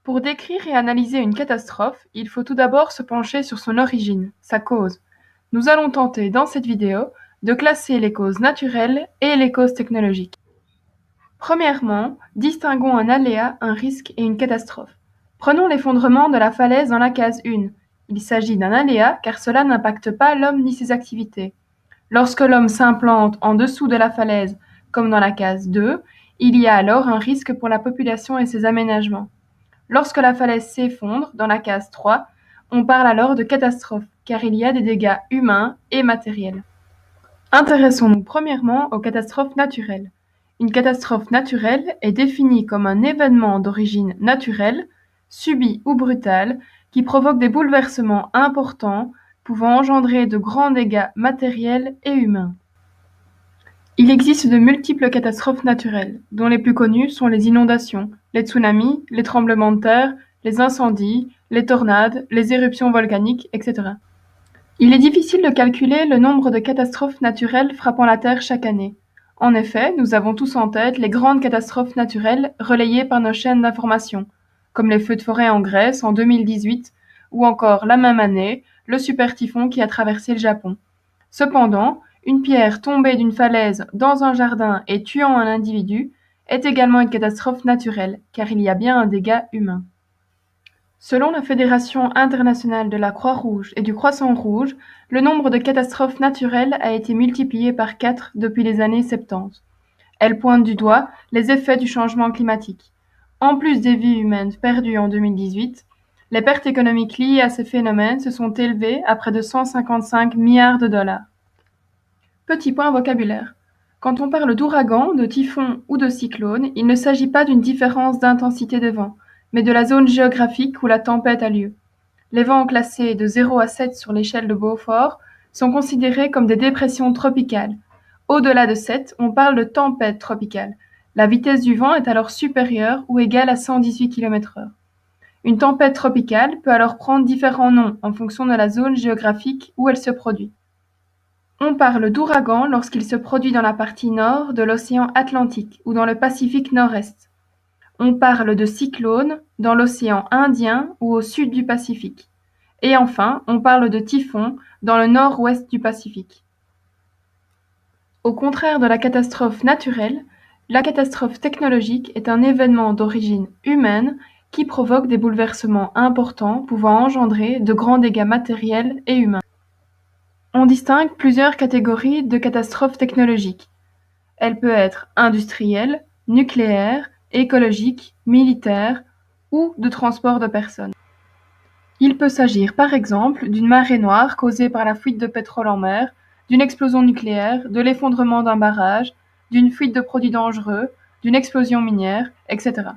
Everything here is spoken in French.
Pour décrire et analyser une catastrophe, il faut tout d'abord se pencher sur son origine, sa cause. Nous allons tenter dans cette vidéo de classer les causes naturelles et les causes technologiques. Premièrement, distinguons un aléa, un risque et une catastrophe. Prenons l'effondrement de la falaise dans la case 1. Il s'agit d'un aléa car cela n'impacte pas l'homme ni ses activités. Lorsque l'homme s'implante en dessous de la falaise, comme dans la case 2, il y a alors un risque pour la population et ses aménagements. Lorsque la falaise s'effondre, dans la case 3, on parle alors de catastrophe, car il y a des dégâts humains et matériels. Intéressons-nous premièrement aux catastrophes naturelles. Une catastrophe naturelle est définie comme un événement d'origine naturelle, subi ou brutal, qui provoque des bouleversements importants, pouvant engendrer de grands dégâts matériels et humains. Il existe de multiples catastrophes naturelles, dont les plus connues sont les inondations, les tsunamis, les tremblements de terre, les incendies, les tornades, les éruptions volcaniques, etc. Il est difficile de calculer le nombre de catastrophes naturelles frappant la Terre chaque année. En effet, nous avons tous en tête les grandes catastrophes naturelles relayées par nos chaînes d'information, comme les feux de forêt en Grèce en 2018, ou encore la même année, le super typhon qui a traversé le Japon. Cependant, une pierre tombée d'une falaise dans un jardin et tuant un individu est également une catastrophe naturelle, car il y a bien un dégât humain. Selon la Fédération internationale de la Croix-Rouge et du Croissant-Rouge, le nombre de catastrophes naturelles a été multiplié par 4 depuis les années 70. Elle pointe du doigt les effets du changement climatique. En plus des vies humaines perdues en 2018, les pertes économiques liées à ces phénomènes se sont élevées à près de 155 milliards de dollars. Petit point vocabulaire. Quand on parle d'ouragan, de typhon ou de cyclone, il ne s'agit pas d'une différence d'intensité de vent, mais de la zone géographique où la tempête a lieu. Les vents classés de 0 à 7 sur l'échelle de Beaufort sont considérés comme des dépressions tropicales. Au-delà de 7, on parle de tempête tropicale. La vitesse du vent est alors supérieure ou égale à 118 km/h. Une tempête tropicale peut alors prendre différents noms en fonction de la zone géographique où elle se produit. On parle d'ouragan lorsqu'il se produit dans la partie nord de l'océan Atlantique ou dans le Pacifique Nord-Est. On parle de cyclone dans l'océan Indien ou au sud du Pacifique. Et enfin, on parle de typhon dans le nord-ouest du Pacifique. Au contraire de la catastrophe naturelle, la catastrophe technologique est un événement d'origine humaine qui provoque des bouleversements importants pouvant engendrer de grands dégâts matériels et humains. On distingue plusieurs catégories de catastrophes technologiques. Elle peut être industrielle, nucléaire, écologique, militaire ou de transport de personnes. Il peut s'agir par exemple d'une marée noire causée par la fuite de pétrole en mer, d'une explosion nucléaire, de l'effondrement d'un barrage, d'une fuite de produits dangereux, d'une explosion minière, etc.